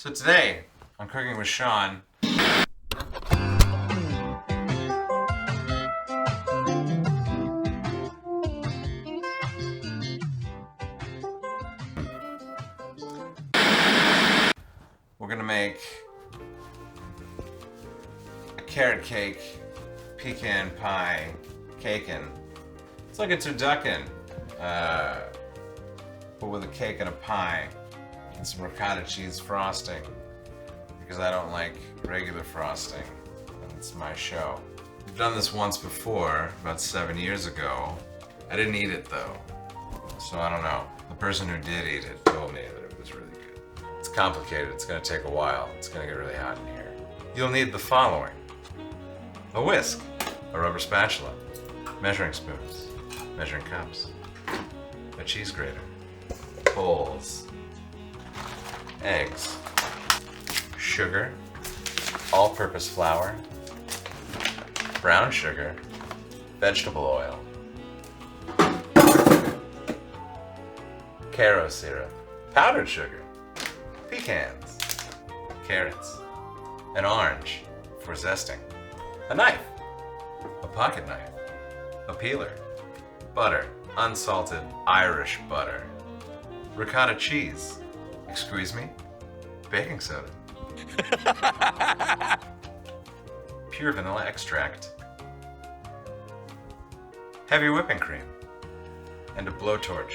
So today, on Cooking with Sean, we're gonna make a carrot cake, pecan pie, cakein. It's like a turducken, but with a cake and a pie and some ricotta cheese frosting, because I don't like regular frosting, and it's my show. We've done this once before, about 7 years ago. I didn't eat it though, so I don't know. The person who did eat it told me that it was really good. It's complicated, it's gonna take a while, it's gonna get really hot in here. You'll need the following: a whisk, a rubber spatula, measuring spoons, measuring cups, a cheese grater, bowls, eggs, sugar, all-purpose flour, brown sugar, vegetable oil, Caro syrup, powdered sugar, pecans, carrots, an orange for zesting, a knife, a pocket knife, a peeler, butter, unsalted Irish butter, ricotta cheese, excuse me, baking soda, pure vanilla extract, heavy whipping cream, and a blowtorch.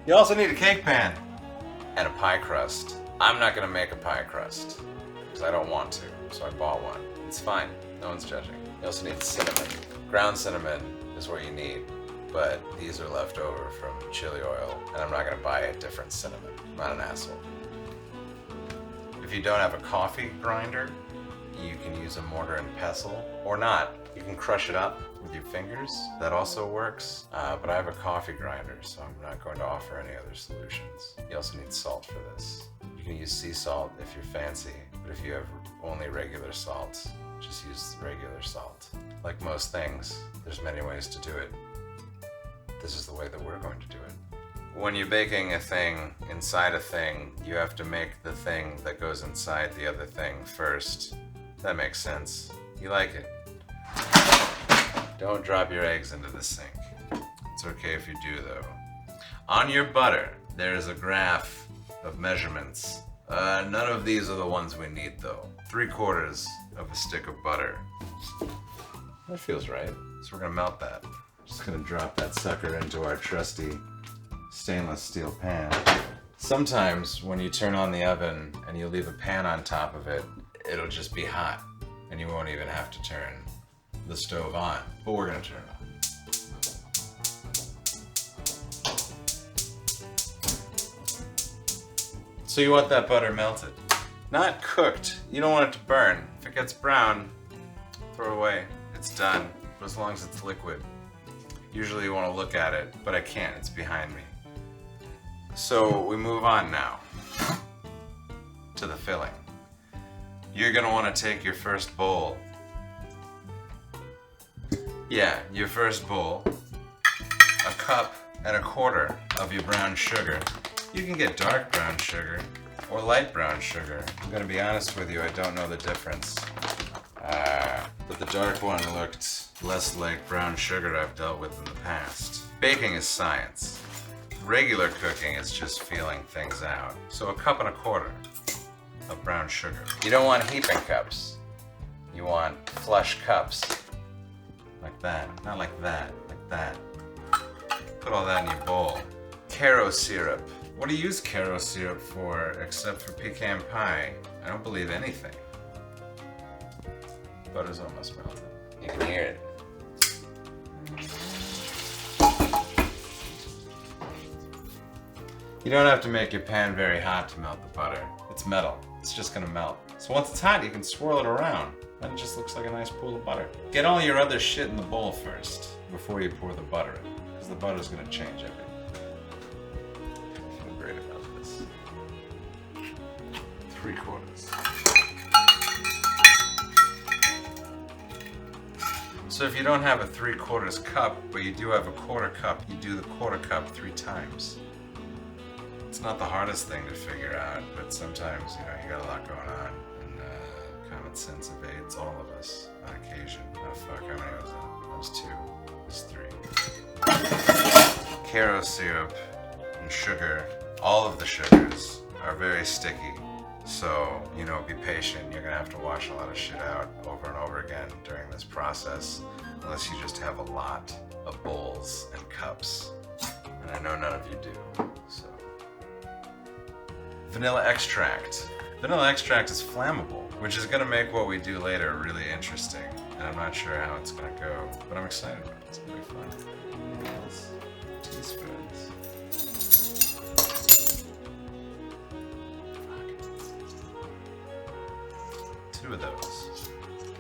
You also need a cake pan and a pie crust. I'm not gonna make a pie crust because I don't want to, so I bought one. It's fine, no one's judging. You also need cinnamon. Ground cinnamon is what you need, but these are left over from chili oil, and I'm not gonna buy a different cinnamon. I'm not an asshole. If you don't have a coffee grinder, you can use a mortar and pestle, or not. You can crush it up with your fingers. That also works, but I have a coffee grinder, so I'm not going to offer any other solutions. You also need salt for this. You can use sea salt if you're fancy, but if you have only regular salt, just use regular salt. Like most things, there's many ways to do it. This is the way that we're going to do it. When you're baking a thing inside a thing, you have to make the thing that goes inside the other thing first. That makes sense. You like it. Don't drop your eggs into the sink. It's okay if you do though. On your butter, there is a graph of measurements. None of these are the ones we need though. 3/4 of a stick of butter. That feels right. So we're gonna melt that. Just gonna drop that sucker into our trusty stainless steel pan. Sometimes when you turn on the oven and you leave a pan on top of it, it'll just be hot and you won't even have to turn the stove on, but we're gonna turn it on. So you want that butter melted. Not cooked. You don't want it to burn. If it gets brown, throw it away. It's done, but as long as it's liquid. Usually you want to look at it, but I can't, it's behind me. So we move on now to the filling. You're gonna want to take your first bowl. Yeah, your first bowl, a cup and a quarter of your brown sugar. You can get dark brown sugar or light brown sugar. I'm gonna be honest with you, I don't know the difference. But the dark one looked less like brown sugar I've dealt with in the past. Baking is science. Regular cooking is just feeling things out. So a cup and a quarter of brown sugar. You don't want heaping cups. You want flush cups. Like that, not like that, like that. Put all that in your bowl. Caro syrup. What do you use Caro syrup for except for pecan pie? I don't believe anything. Butter's almost melted. You can hear it. You don't have to make your pan very hot to melt the butter. It's metal. It's just gonna melt. So once it's hot, you can swirl it around. Then it just looks like a nice pool of butter. Get all your other shit in the bowl first, before you pour the butter in, because the butter's gonna change everything. I feel great about this. 3/4. So if you don't have a 3/4 cup, but you do have a quarter cup, you do the quarter cup 3 times. It's not the hardest thing to figure out, but sometimes, you know, you got a lot going on, and common sense evades all of us on occasion. Oh fuck, how many was that? That was 2. That was 3. Caro syrup and sugar, all of the sugars are very sticky. So, you know, be patient. You're gonna have to wash a lot of shit out over and over again during this process, unless you just have a lot of bowls and cups. And I know none of you do, so. Vanilla extract. Vanilla extract is flammable, which is gonna make what we do later really interesting. And I'm not sure how it's gonna go, but I'm excited about it. It's gonna be fun. Teaspoons. 2 of those.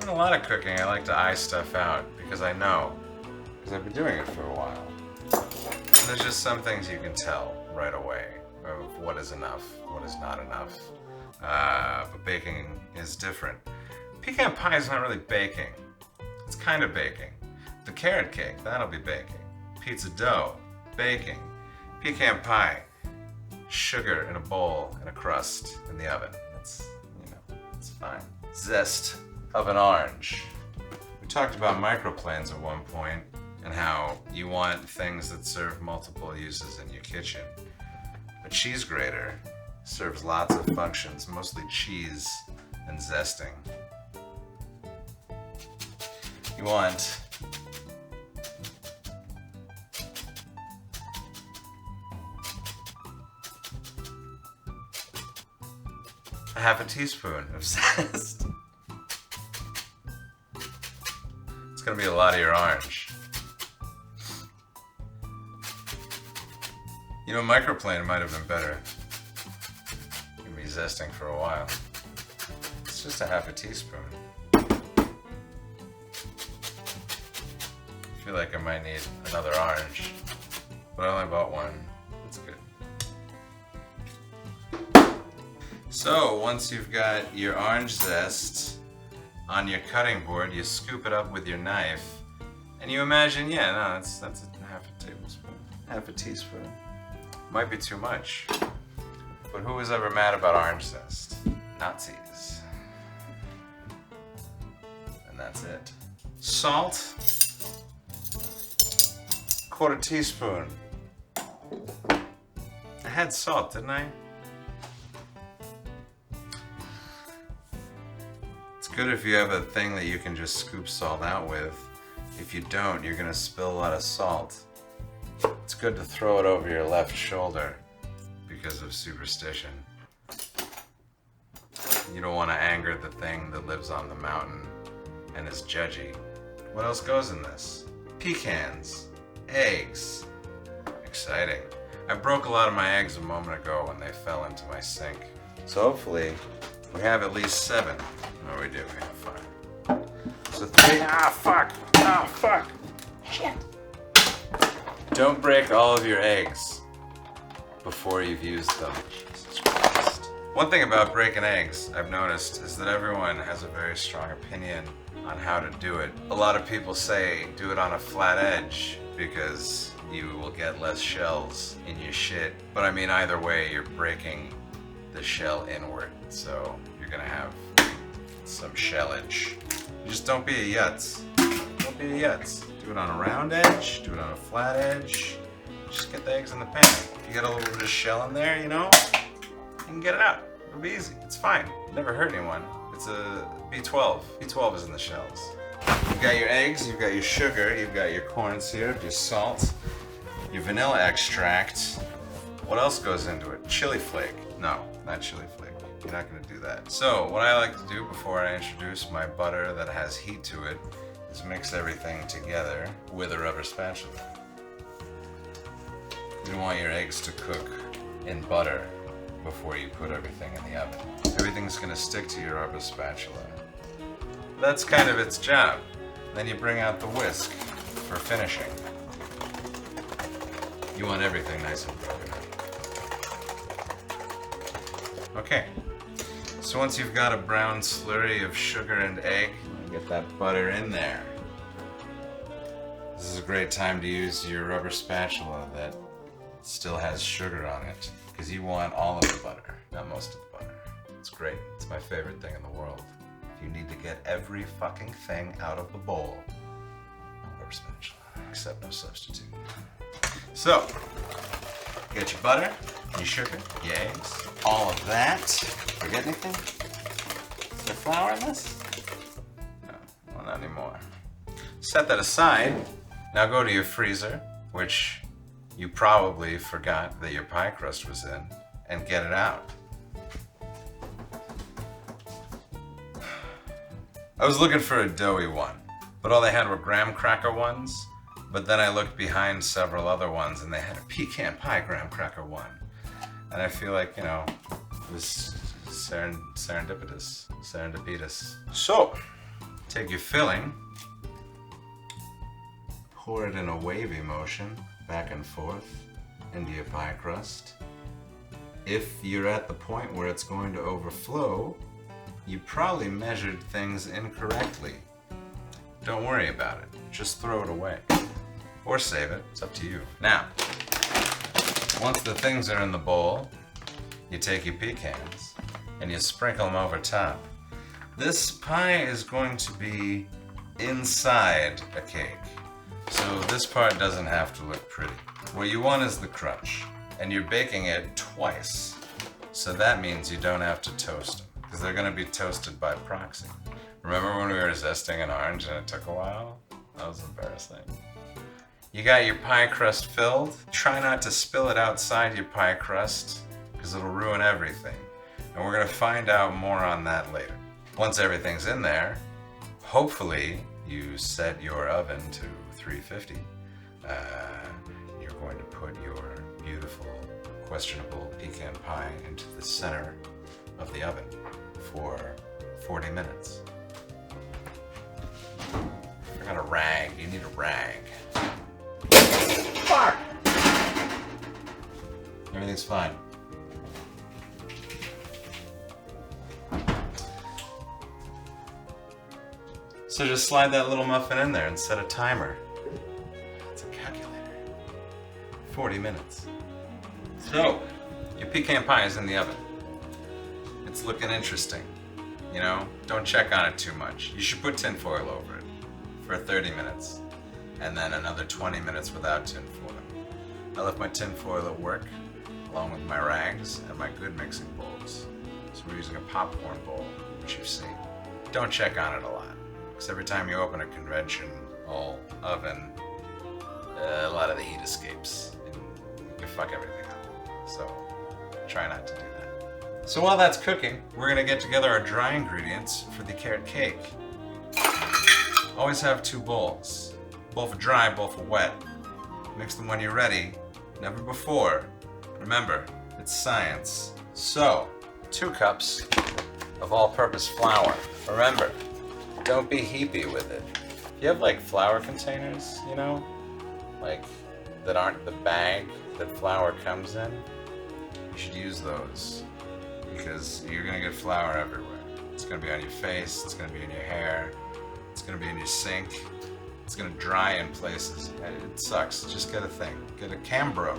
In a lot of cooking, I like to eye stuff out because I know, because I've been doing it for a while. And there's just some things you can tell right away of what is enough, what is not enough. But baking is different. Pecan pie is not really baking. It's kind of baking. The carrot cake, that'll be baking. Pizza dough, baking. Pecan pie, sugar in a bowl and a crust in the oven. It's, you know, it's fine. Zest of an orange. We talked about microplanes at one point and how you want things that serve multiple uses in your kitchen. A cheese grater serves lots of functions, mostly cheese and zesting. You want a half a teaspoon of zest. It's gonna be a lot of your orange. You know, microplane might have been better. You can be zesting for a while. It's just a half a teaspoon. I feel like I might need another orange, but I only bought 1. That's good. So once you've got your orange zest on your cutting board, you scoop it up with your knife, and you imagine, yeah, no, that's a half a tablespoon, half a teaspoon. Might be too much, but who was ever mad about orange zest? Nazis. And that's it. Salt, 1/4 teaspoon. I had salt, didn't I? It's good if you have a thing that you can just scoop salt out with. If you don't, you're gonna spill a lot of salt. It's good to throw it over your left shoulder because of superstition. You don't want to anger the thing that lives on the mountain and is judgy. What else goes in this? Pecans, eggs. Exciting. I broke a lot of my eggs a moment ago when they fell into my sink. So hopefully we have at least 7. No, we do. We have 5. So 3. Ah, fuck. Ah, fuck. Shit. Don't break all of your eggs before you've used them. Jesus Christ. One thing about breaking eggs I've noticed is that everyone has a very strong opinion on how to do it. A lot of people say do it on a flat edge because you will get less shells in your shit. But I mean, either way, you're breaking the shell inward, so you're gonna have some shellage. Just don't be a yutz. Don't be a yutz. Do it on a round edge, do it on a flat edge. Just get the eggs in the pan. If you got a little bit of shell in there, you know, you can get it out. It'll be easy. It's fine. Never hurt anyone. It's a B12. B12 is in the shells. You've got your eggs, you've got your sugar, you've got your corn syrup, your salt, your vanilla extract. What else goes into it? Chili flake. No, not chili flake. You're not gonna do that. So what I like to do before I introduce my butter that has heat to it is mix everything together with a rubber spatula. You don't want your eggs to cook in butter before you put everything in the oven. Everything's gonna stick to your rubber spatula. That's kind of its job. Then you bring out the whisk for finishing. You want everything nice and broken up. Okay, so once you've got a brown slurry of sugar and egg, get that butter in there. This is a great time to use your rubber spatula that still has sugar on it, because you want all of the butter, not most of the butter. It's great. It's my favorite thing in the world. If you need to get every fucking thing out of the bowl, rubber spatula, except no substitute. So, get your butter, your sugar, your eggs, all of that. Forget anything? Is there flour in this? No, well, not anymore. Set that aside. Now go to your freezer, which you probably forgot that your pie crust was in, and get it out. I was looking for a doughy one, but all they had were graham cracker ones. But then I looked behind several other ones and they had a pecan pie graham cracker one. And I feel like, you know, it was serendipitous. So, take your filling, pour it in a wavy motion, back and forth, into your pie crust. If you're at the point where it's going to overflow, you probably measured things incorrectly. Don't worry about it. Just throw it away. Or save it. It's up to you. Now, once the things are in the bowl, you take your pecans and you sprinkle them over top. This pie is going to be inside a cake, so this part doesn't have to look pretty. What you want is the crunch, and you're baking it twice. So that means you don't have to toast them, because they're going to be toasted by proxy. Remember when we were zesting an orange and it took a while? That was embarrassing. You got your pie crust filled. Try not to spill it outside your pie crust, because it'll ruin everything. And we're going to find out more on that later. Once everything's in there, hopefully you set your oven to 350. You're going to put your beautiful, questionable pecan pie into the center of the oven for 40 minutes. I got a rag. You need a rag. Fuck! Everything's fine. So just slide that little muffin in there and set a timer. It's a calculator. 40 minutes. So, your pecan pie is in the oven. It's looking interesting. You know, don't check on it too much. You should put tinfoil over it for 30 minutes. And then another 20 minutes without tinfoil. I left my tinfoil at work, along with my rags and my good mixing bowls. So we're using a popcorn bowl, which you've seen. Don't check on it a lot. Because every time you open a conventional oven, a lot of the heat escapes and you fuck everything up. So try not to do that. So while that's cooking, we're going to get together our dry ingredients for the carrot cake. Always have two bowls. Bowl for dry, bowl for wet. Mix them when you're ready, never before. Remember, it's science. So, 2 cups of all-purpose flour. Remember, don't be heapy with it. If you have like flour containers, you know, like that aren't the bag that flour comes in, you should use those because you're gonna get flour everywhere. It's gonna be on your face, it's gonna be in your hair, it's gonna be in your sink, it's gonna dry in places. It sucks. Just get a thing. Get a Cambro.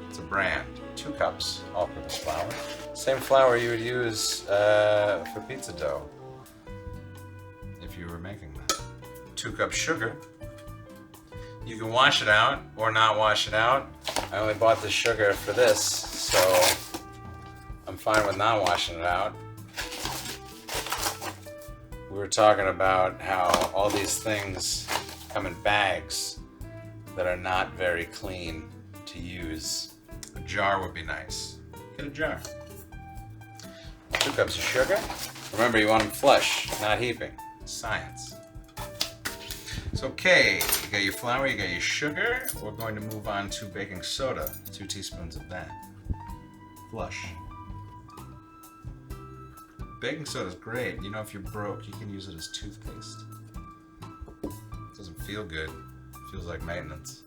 It's a brand. 2 cups all-purpose flour. Same flour you would use for pizza dough if you were making that. 2 cups sugar. You can wash it out or not wash it out. I only bought the sugar for this, so I'm fine with not washing it out. We were talking about how all these things come in bags that are not very clean to use. A jar would be nice. Get a jar. 2 cups of sugar. Remember, you want them flush, not heaping. Science. So, okay, you got your flour, you got your sugar. We're going to move on to baking soda. 2 teaspoons of that. Flush. Baking soda is great. You know, if you're broke, you can use it as toothpaste. It doesn't feel good. It feels like maintenance.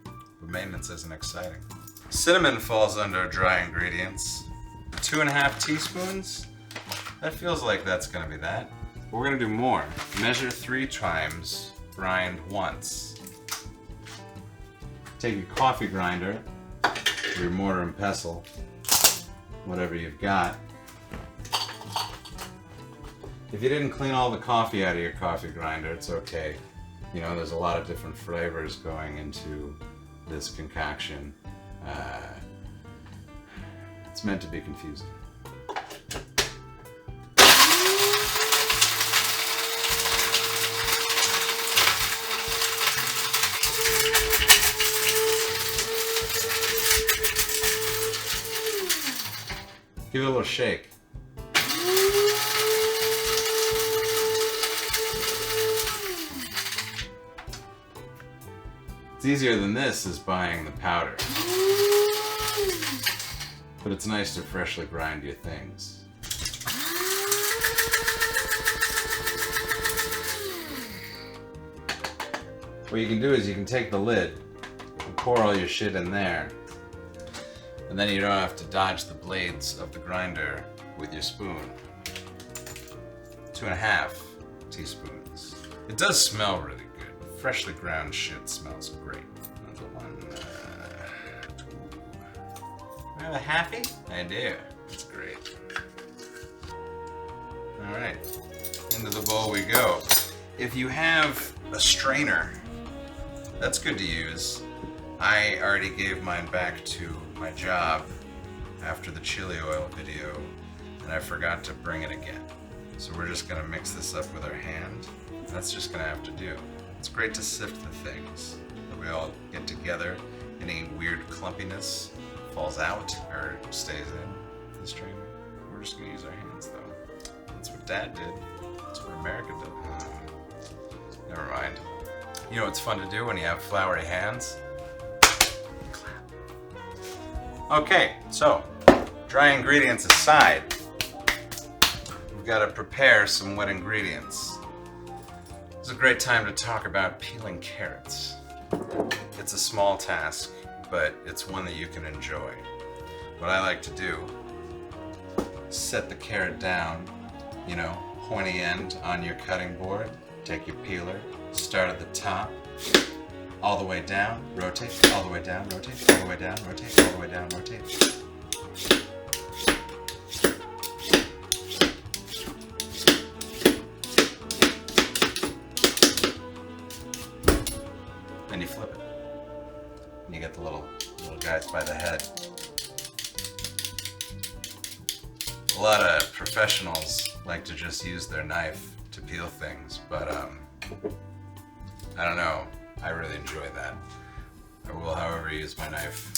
But maintenance isn't exciting. Cinnamon falls under dry ingredients. 2.5 teaspoons. That feels like that's gonna be that. But we're gonna do more. Measure 3 times, grind once. Take your coffee grinder, or your mortar and pestle, whatever you've got. If you didn't clean all the coffee out of your coffee grinder, it's okay. You know, there's a lot of different flavors going into this concoction. It's meant to be confusing. Give it a little shake. It's easier than this is buying the powder. But it's nice to freshly grind your things. What you can do is you can take the lid and pour all your shit in there. And then you don't have to dodge the blades of the grinder with your spoon. 2.5 teaspoons. It does smell really good. Freshly ground shit smells great. Another one, 2. Have a happy? I do. It's great. Alright, into the bowl we go. If you have a strainer, that's good to use. I already gave mine back to my job after the chili oil video, and I forgot to bring it again. So we're just gonna mix this up with our hand. That's just gonna have to do. It's great to sift the things that we all get together. Any weird clumpiness falls out or stays in the strainer. We're just gonna use our hands though. That's what Dad did. That's what America did. Never mind. You know what's fun to do when you have floury hands? Okay, so dry ingredients aside, we've got to prepare some wet ingredients. It's a great time to talk about peeling carrots. It's a small task, but it's one that you can enjoy. What I like to do is set the carrot down, you know, pointy end on your cutting board, take your peeler, start at the top, all the way down, rotate, all the way down, rotate, all the way down, rotate, all the way down, rotate. Then you flip it. And you get the little guys by the head. A lot of professionals like to just use their knife to peel things, but I don't know. I really enjoy that. I will, however, use my knife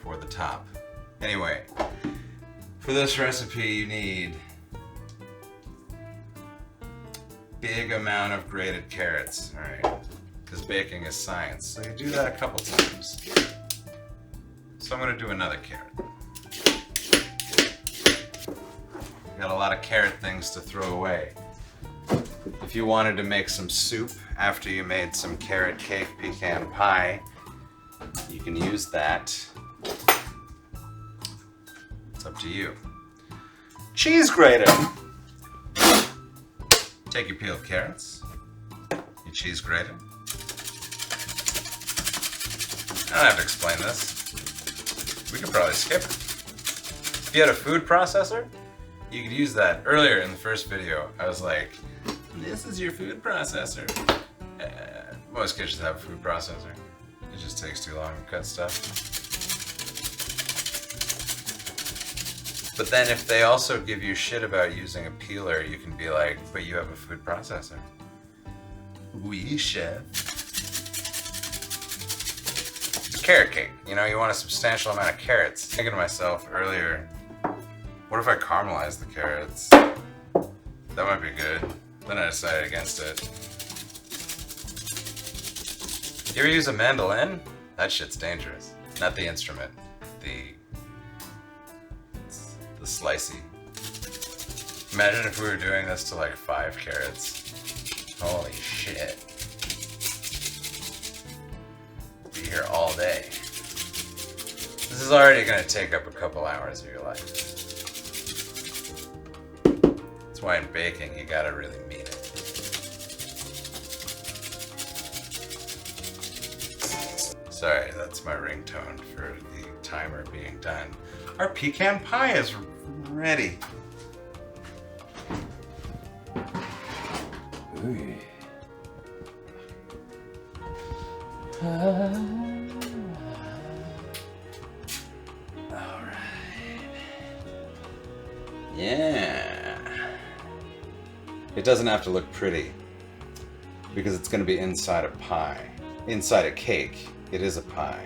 for the top. Anyway, for this recipe you need big amount of grated carrots, alright? Because baking is science, so you do that a couple times. So I'm going to do another carrot. Got a lot of carrot things to throw away. If you wanted to make some soup after you made some carrot cake pecan pie, you can use that. It's up to you. Cheese grater. Take your peeled carrots, your cheese grater. I don't have to explain this. We could probably skip it. If you had a food processor, you could use that. Earlier in the first video, I was like, this is your food processor. Most kitchens have a food processor. It just takes too long to cut stuff. But then if they also give you shit about using a peeler, you can be like, but you have a food processor. Oui, chef. It's carrot cake. You know, you want a substantial amount of carrots. Thinking to myself earlier, what if I caramelize the carrots? That might be good. Then I decided against it. You ever use a mandolin? That shit's dangerous. Not the instrument. The slicey. Imagine if we were doing this to like 5 carrots. Holy shit. Be here all day. This is already gonna take up a couple hours of your life. That's why in baking you gotta really mean it. Sorry, that's my ringtone for the timer being done. Our pecan pie is ready. Ooh. Alright. Yeah. It doesn't have to look pretty because it's going to be inside a pie. Inside a cake. It is a pie.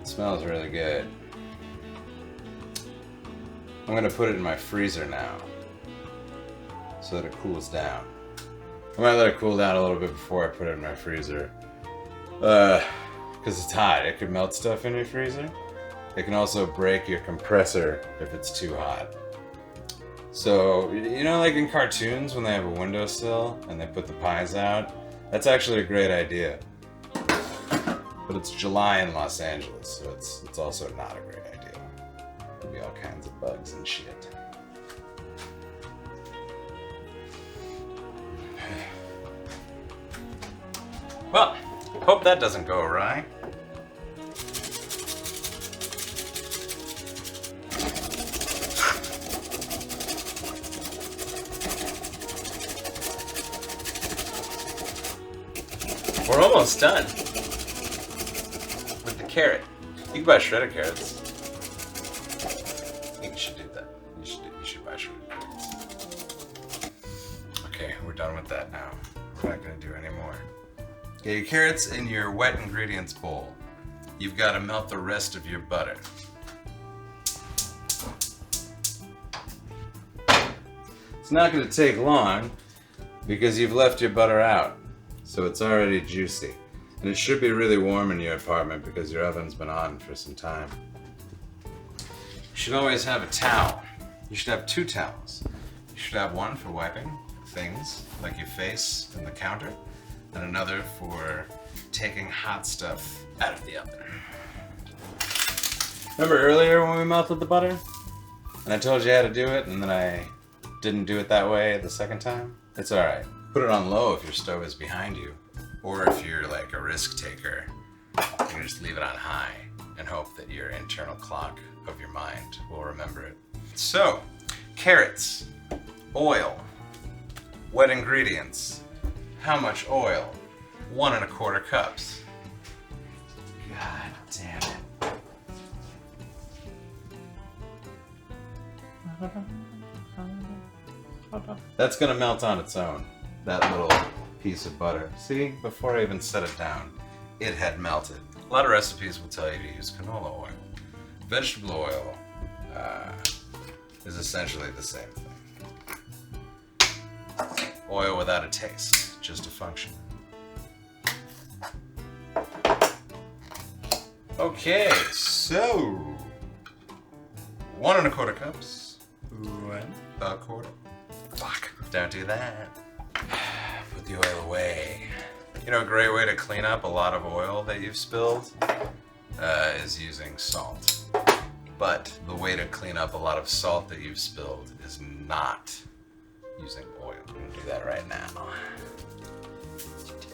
It smells really good. I'm going to put it in my freezer now so that it cools down. I might let it cool down a little bit before I put it in my freezer. Because it's hot. It could melt stuff in your freezer. It can also break your compressor if it's too hot. So, you know, like in cartoons when they have a windowsill and they put the pies out? That's actually a great idea. But it's July in Los Angeles, so it's also not a great idea. There'll be all kinds of bugs and shit. Well, hope that doesn't go awry. We're almost done with the carrot. You can buy shredded carrots. I think you should do that. You should buy shredded carrots. Okay, we're done with that now. We're not going to do any more. Okay, your carrots in your wet ingredients bowl. You've got to melt the rest of your butter. It's not going to take long because you've left your butter out. So it's already juicy. And it should be really warm in your apartment because your oven's been on for some time. You should always have a towel. You should have 2 towels. You should have one for wiping things like your face and the counter, and another for taking hot stuff out of the oven. Remember earlier when we melted the butter? And I told you how to do it, and then I didn't do it that way the second time? It's alright. Put it on low if your stove is behind you. Or if you're like a risk taker, you can just leave it on high and hope that your internal clock of your mind will remember it. So, carrots, oil, wet ingredients. How much oil? 1 1/4 cups. God damn it. That's gonna melt on its own. That little piece of butter. See, before I even set it down, it had melted. A lot of recipes will tell you to use canola oil. Vegetable oil is essentially the same thing. Oil without a taste, just a function. Okay, so 1 1/4 cups. 1 1/4. Fuck, don't do that. Put the oil away. You know, a great way to clean up a lot of oil that you've spilled is using salt. But the way to clean up a lot of salt that you've spilled is not using oil. I'm gonna do that right now.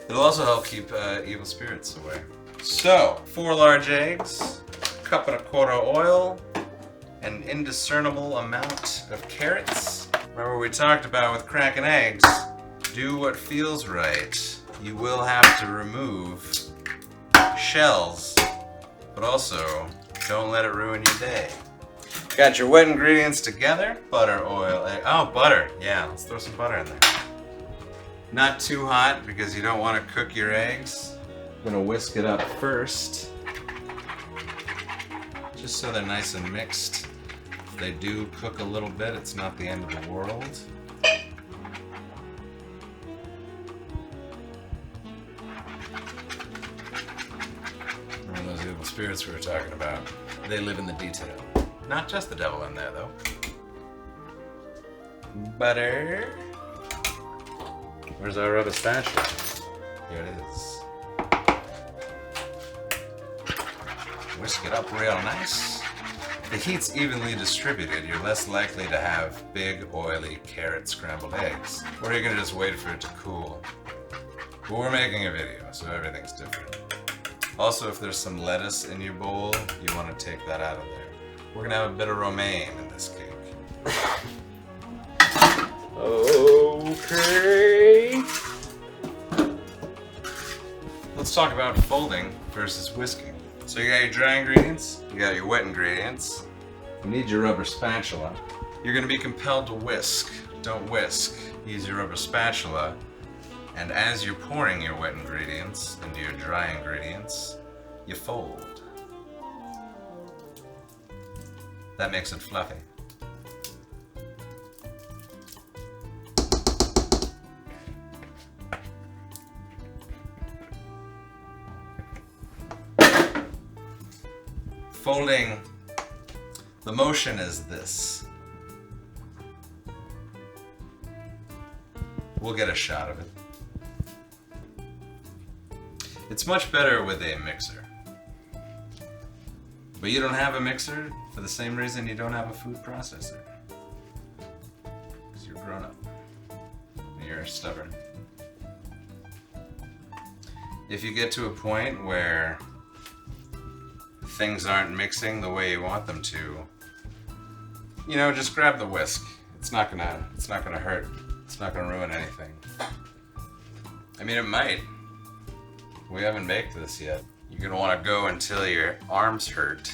It'll also help keep evil spirits away. So, 4 large eggs, 1 1/4 oil, an indiscernible amount of carrots. Remember what we talked about with cracking eggs? Do what feels right. You will have to remove shells, but also don't let it ruin your day. Got your wet ingredients together. Butter, oil, egg. Oh, butter. Yeah, let's throw some butter in there. Not too hot because you don't want to cook your eggs. I'm gonna whisk it up first, just so they're nice and mixed. If they do cook a little bit, it's not the end of the world. Remember those evil spirits we were talking about? They live in the detail. Not just the devil in there, though. Butter. Where's our rubber statue? Here it is. Whisk it up real nice. If the heat's evenly distributed, you're less likely to have big, oily carrot scrambled eggs. Or you're gonna just wait for it to cool. But we're making a video, so everything's different. Also, if there's some lettuce in your bowl, you want to take that out of there. We're gonna have a bit of romaine in this cake. Okay. Let's talk about folding versus whisking. So you got your dry ingredients, you got your wet ingredients. You need your rubber spatula. You're gonna be compelled to whisk. Don't whisk. Use your rubber spatula. And as you're pouring your wet ingredients into your dry ingredients, you fold. That makes it fluffy. Folding, the motion is this. We'll get a shot of it. It's much better with a mixer. But you don't have a mixer for the same reason you don't have a food processor. Because you're grown up. You're stubborn. If you get to a point where things aren't mixing the way you want them to, you know, just grab the whisk. It's not gonna hurt. It's not gonna ruin anything. I mean, it might. We haven't baked this yet. You're gonna wanna go until your arms hurt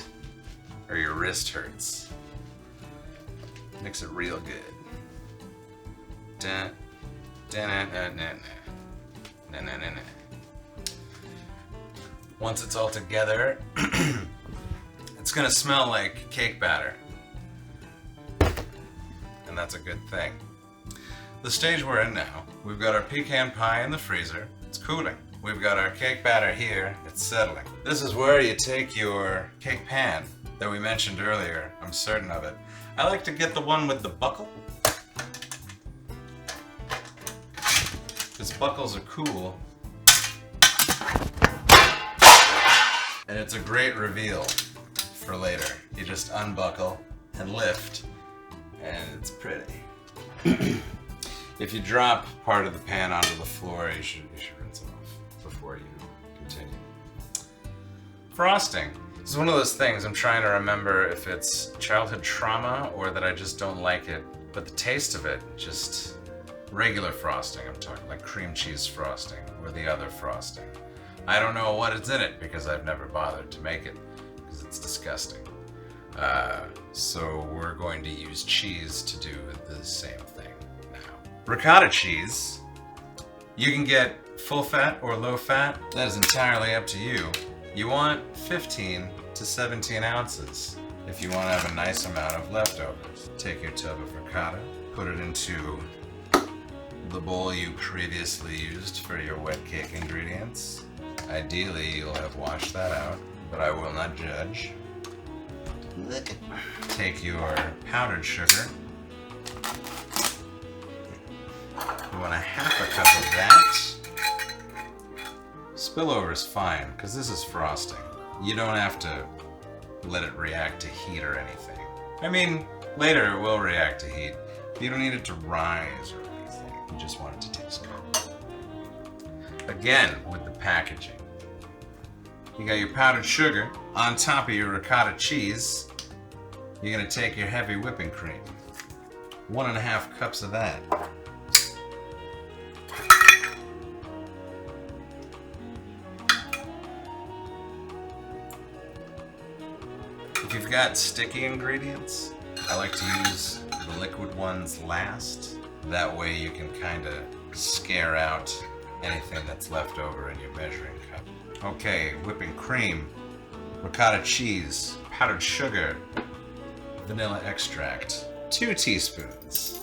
or your wrist hurts. Mix it real good. Dun, dun, dun, dun, dun, dun, dun, dun. Once it's all together, it's gonna smell like cake batter. And that's a good thing. The stage we're in now, we've got our pecan pie in the freezer. It's cooling. We've got our cake batter here. It's settling. This is where you take your cake pan that we mentioned earlier. I'm certain of it. I like to get the one with the buckle. Because buckles are cool. And it's a great reveal for later. You just unbuckle and lift, and it's pretty. If you drop part of the pan onto the floor, you should rinse it off before you continue. Frosting. This is one of those things I'm trying to remember if it's childhood trauma or that I just don't like it, but the taste of it, just regular frosting, I'm talking like cream cheese frosting or the other frosting. I don't know what is in it because I've never bothered to make it because it's disgusting. So we're going to use cheese to do the same thing now. Ricotta cheese, you can get full fat or low fat. That is entirely up to you. You want 15 to 17 ounces if you want to have a nice amount of leftovers. Take your tub of ricotta, put it into the bowl you previously used for your wet cake ingredients. Ideally, you'll have washed that out, but I will not judge. Take your powdered sugar. You want a half a cup of that. Spillover is fine, because this is frosting. You don't have to let it react to heat or anything. I mean, later it will react to heat. You don't need it to rise or anything. You just want it to taste good. Again, with the packaging. You got your powdered sugar on top of your ricotta cheese. You're gonna take your heavy whipping cream. 1.5 cups of that. If you've got sticky ingredients, I like to use the liquid ones last. That way you can kind of scare out anything that's left over in your measuring cup. Okay, whipping cream, ricotta cheese, powdered sugar, vanilla extract, 2 teaspoons.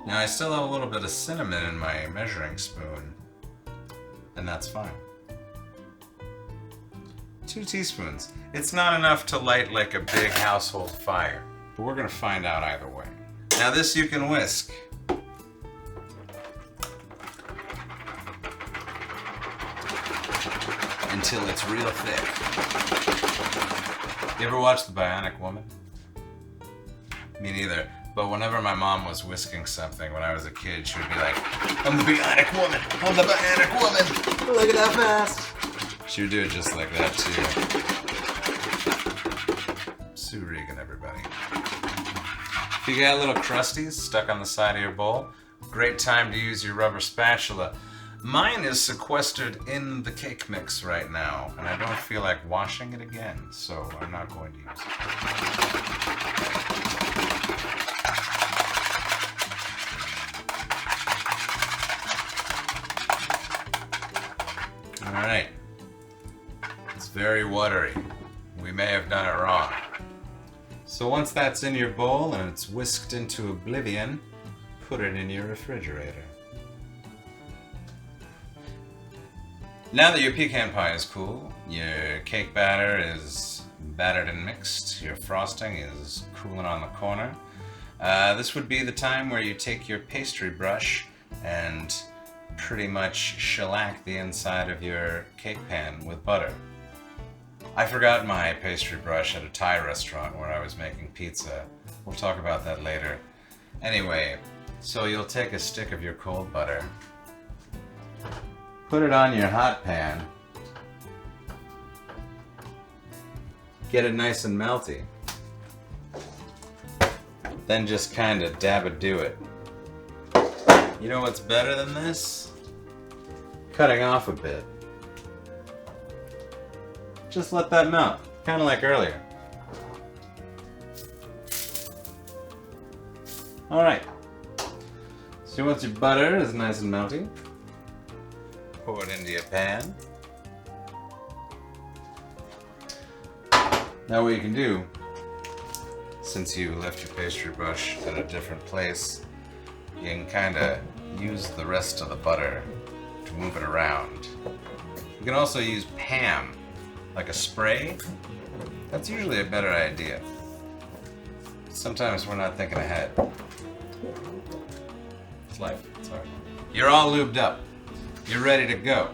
Now I still have a little bit of cinnamon in my measuring spoon, and that's fine. 2 teaspoons. It's not enough to light like a big household fire, but we're gonna find out either way. Now this you can whisk. Until it's real thick. You ever watch The Bionic Woman? Me neither. But whenever my mom was whisking something when I was a kid, she would be like, "I'm the Bionic Woman! I'm the Bionic Woman! Look at that fast!" Should we do it just like that too? Sue Regan, everybody. If you got little crusties stuck on the side of your bowl, great time to use your rubber spatula. Mine is sequestered in the cake mix right now, and I don't feel like washing it again, so I'm not going to use it. Alright. It's very watery. We may have done it wrong. So once that's in your bowl and it's whisked into oblivion, put it in your refrigerator. Now that your pecan pie is cool, your cake batter is battered and mixed, your frosting is cooling on the corner, this would be the time where you take your pastry brush and pretty much shellac the inside of your cake pan with butter. I forgot my pastry brush at a Thai restaurant where I was making pizza. We'll talk about that later. Anyway, so you'll take a stick of your cold butter, put it on your hot pan, get it nice and melty, then just kind of dab-a-do it. You know what's better than this? Cutting off a bit. Just let that melt, kind of like earlier. Alright, so once your butter is nice and melty, pour it into your pan. Now what you can do, since you left your pastry brush at a different place, you can kind of use the rest of the butter to move it around. You can also use Pam, like a spray. That's usually a better idea. Sometimes we're not thinking ahead. It's life, it's hard. You're all lubed up. You're ready to go.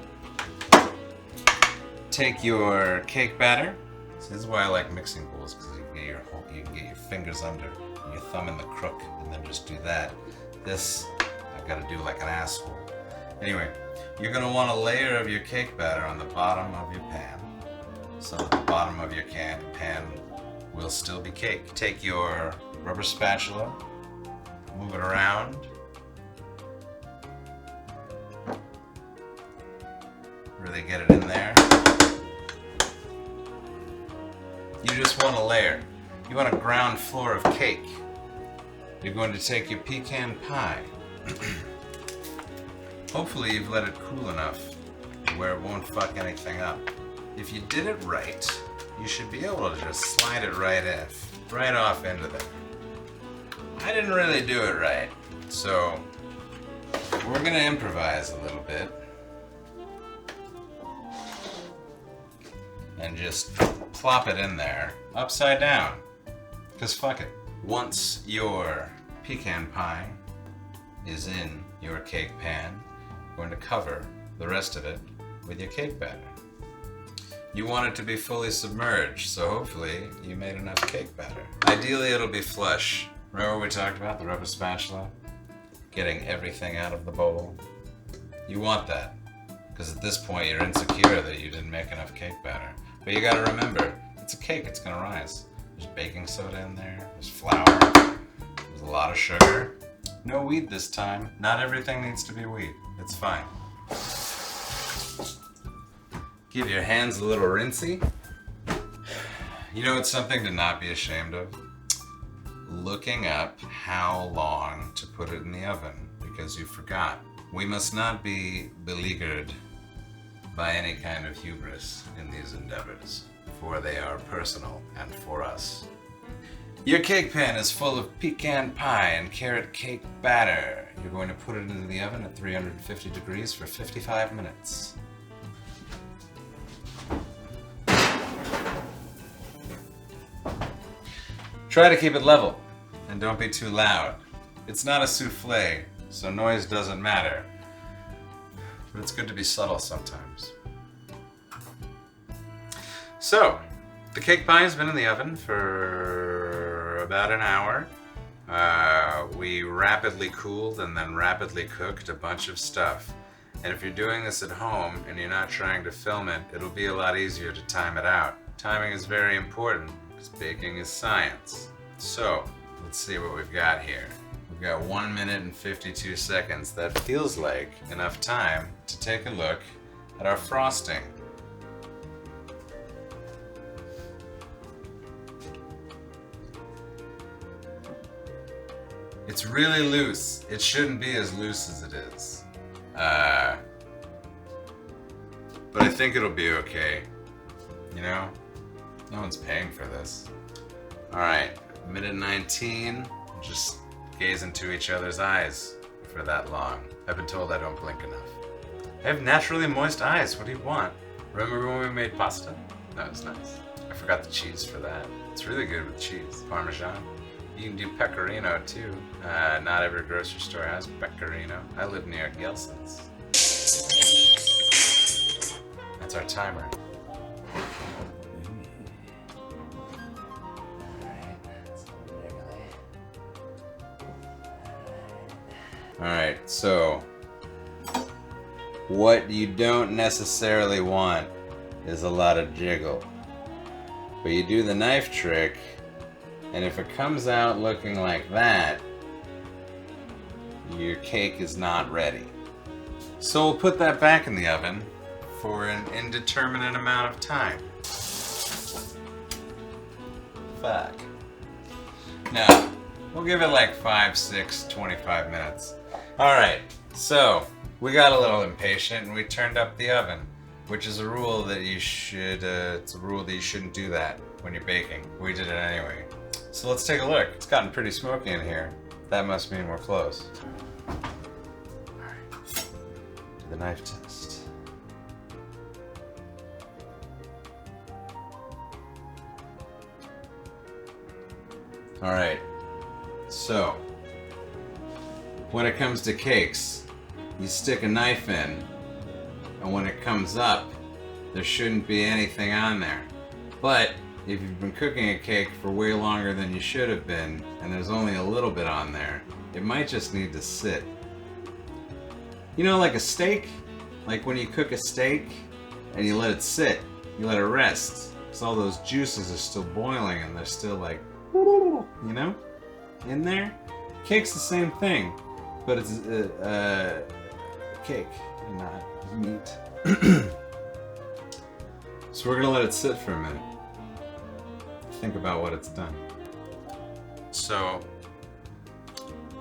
Take your cake batter. So this is why I like mixing bowls, because you can get your fingers under, and your thumb in the crook, and then just do that. This, I've got to do like an asshole. Anyway, you're going to want a layer of your cake batter on the bottom of your pan, so that the bottom of your pan will still be cake. Take your rubber spatula, move it around. Really get it in there. You just want a layer. You want a ground floor of cake. You're going to take your pecan pie. Hopefully you've let it cool enough where it won't fuck anything up. If you did it right, you should be able to just slide it right off into there. I didn't really do it right, so we're gonna improvise a little bit and just plop it in there upside down, because fuck it. Once your pecan pie is in your cake pan, you're going to cover the rest of it with your cake batter. You want it to be fully submerged, so hopefully you made enough cake batter. Ideally it'll be flush. Remember what we talked about, the rubber spatula? Getting everything out of the bowl? You want that, because at this point you're insecure that you didn't make enough cake batter. But you gotta remember, it's a cake, it's gonna rise. There's baking soda in there, there's flour, there's a lot of sugar. No weed this time. Not everything needs to be weed. It's fine. Give your hands a little rinsey. You know, it's something to not be ashamed of. Looking up how long to put it in the oven because you forgot. We must not be beleaguered by any kind of hubris in these endeavors, for they are personal and for us. Your cake pan is full of pecan pie and carrot cake batter. You're going to put it into the oven at 350 degrees for 55 minutes. Try to keep it level and don't be too loud. It's not a souffle, so noise doesn't matter. But it's good to be subtle sometimes. So, the cake pie has been in the oven for about an hour. We rapidly cooled and then rapidly cooked a bunch of stuff. And if you're doing this at home and you're not trying to film it, it'll be a lot easier to time it out. Timing is very important because baking is science. So, let's see what we've got here. We've got 1 minute and 52 seconds. That feels like enough time to take a look at our frosting. It's really loose. It shouldn't be as loose as it is. But I think it'll be okay. You know? No one's paying for this. Alright, minute 19. Just gaze into each other's eyes for that long. I've been told I don't blink enough. I have naturally moist eyes. What do you want? Remember when we made pasta? That was nice. I forgot the cheese for that. It's really good with cheese. Parmesan. You can do pecorino too. Not every grocery store has pecorino. I live near Gelson's. That's our timer. Alright, so what you don't necessarily want is a lot of jiggle. But you do the knife trick, and if it comes out looking like that, your cake is not ready. So we'll put that back in the oven for an indeterminate amount of time. Fuck. No, we'll give it like 5, 6, 25 minutes. Alright, so we got a little impatient and we turned up the oven, which is a rule that you should, it's a rule that you shouldn't do that when you're baking. We did it anyway. So let's take a look. It's gotten pretty smoky in here. That must mean we're close. Alright, do the knife test. Alright, so when it comes to cakes, you stick a knife in, and when it comes up, there shouldn't be anything on there. But if you've been cooking a cake for way longer than you should have been, and there's only a little bit on there, it might just need to sit. You know, like a steak? Like when you cook a steak, and you let it sit, you let it rest, so all those juices are still boiling, and they're still like, you know, in there. Cake's the same thing, but it's cake and not meat. So we're gonna let it sit for a minute. Think about what it's done. So,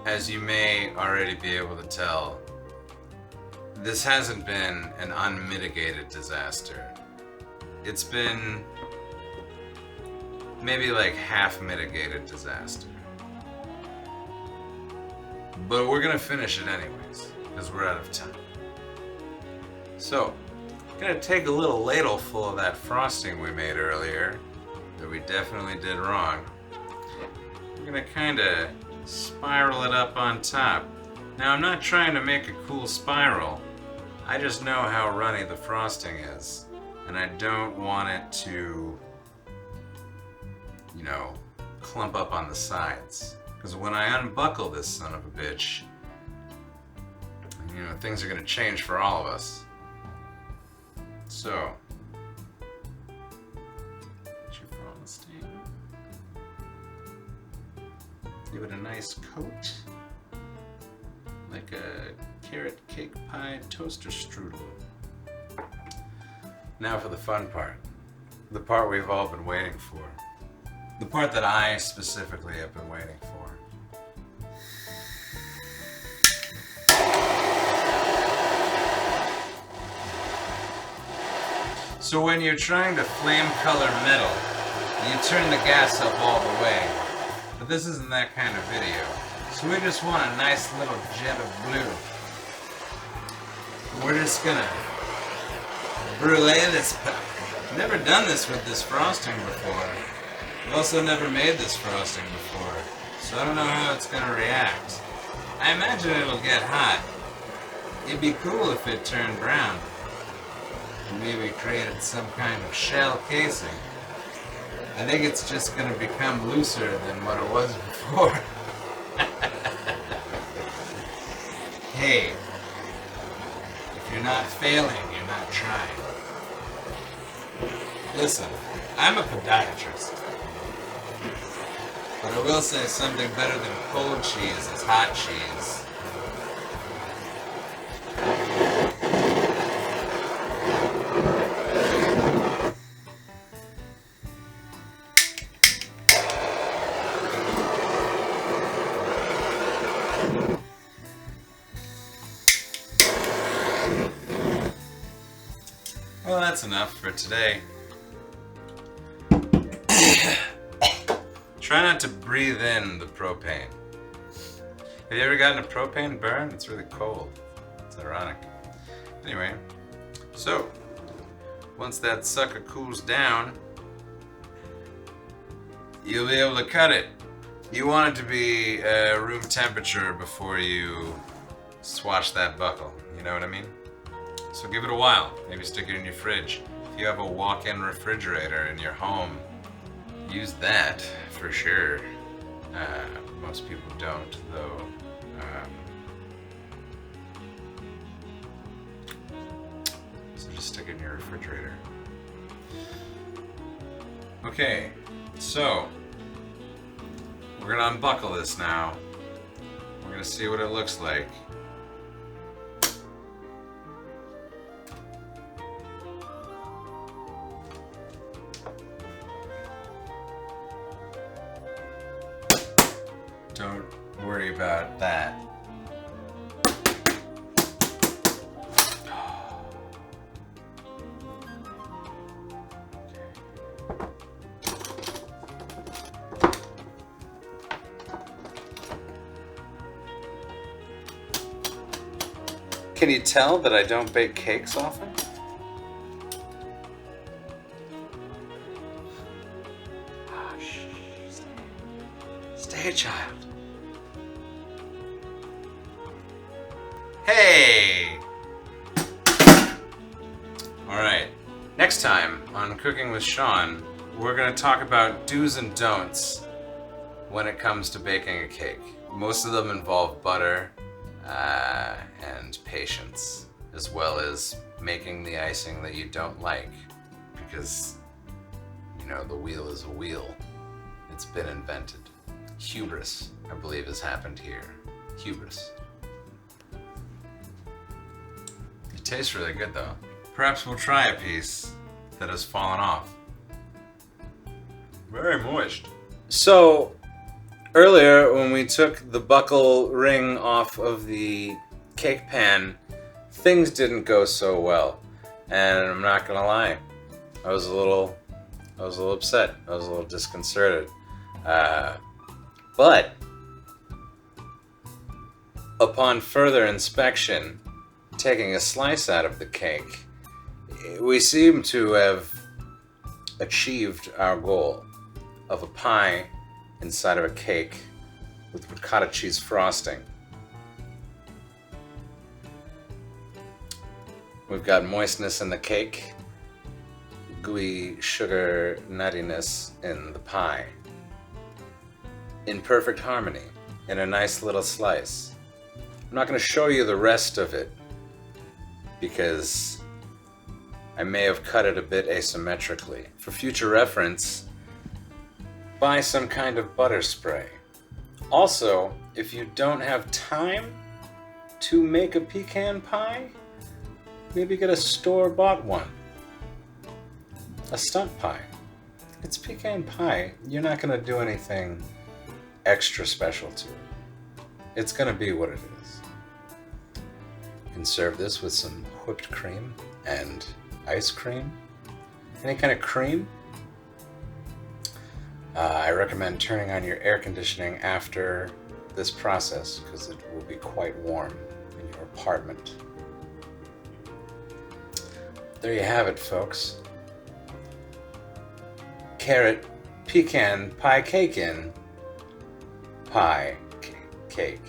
as you may already be able to tell, this hasn't been an unmitigated disaster. It's been maybe like half mitigated disaster. But we're gonna finish it anyways, because we're out of time. So, I'm gonna take a little ladle full of that frosting we made earlier, that we definitely did wrong. We're gonna kinda spiral it up on top. Now, I'm not trying to make a cool spiral. I just know how runny the frosting is, and I don't want it to, you know, clump up on the sides. Because when I unbuckle this son of a bitch, you know, things are gonna change for all of us. So, get your frosting. Give it a nice coat, like a carrot cake pie toaster strudel. Now for the fun part. The part we've all been waiting for. The part that I specifically have been waiting for. So when you're trying to flame color metal, you turn the gas up all the way. But this isn't that kind of video. So we just want a nice little jet of blue. We're just gonna brulee this. Never done this with this frosting before. I've also never made this frosting before, so I don't know how it's gonna react. I imagine it'll get hot. It'd be cool if it turned brown. And maybe created some kind of shell casing. I think it's just gonna become looser than what it was before. Hey, if You're not failing, you're not trying. Listen, I'm a podiatrist. But I will say something better than cold cheese is hot cheese. Well, that's enough for today. Try not to breathe in the propane. Have you ever gotten a propane burn? It's really cold. It's ironic. Anyway, so once that sucker cools down, you'll be able to cut it. You want it to be room temperature before you swatch that buckle. You know what I mean? So give it a while. Maybe stick it in your fridge. If you have a walk-in refrigerator in your home, use that for sure. Most people don't, though. So just stick it in your refrigerator. Okay, so we're gonna unbuckle this now. We're gonna see what it looks like. Don't worry about that. Can you tell that I don't bake cakes often? Oh, shh. Stay, child. Hey! Alright, next time on Cooking with Sean, we're going to talk about do's and don'ts when it comes to baking a cake. Most of them involve butter and patience, as well as making the icing that you don't like, because, you know, the wheel is a wheel. It's been invented. Hubris, I believe, has happened here. Hubris. It tastes really good, though. Perhaps we'll try a piece that has fallen off. Very moist. So, earlier when we took the buckle ring off of the cake pan, things didn't go so well. And I'm not gonna lie, I was a little upset. I was a little disconcerted. But upon further inspection, taking a slice out of the cake, we seem to have achieved our goal of a pie inside of a cake with ricotta cheese frosting. We've got moistness in the cake, gooey sugar nuttiness in the pie, in perfect harmony, in a nice little slice. I'm not going to show you the rest of it because I may have cut it a bit asymmetrically. For future reference, buy some kind of butter spray. Also, if you don't have time to make a pecan pie, maybe get a store-bought one. A stunt pie. It's pecan pie. You're not going to do anything extra special to it. It's going to be what it is. You can serve this with some whipped cream and ice cream. Any kind of cream. I recommend turning on your air conditioning after this process because it will be quite warm in your apartment. There you have it, folks. Carrot pecan pie cake in pie cake.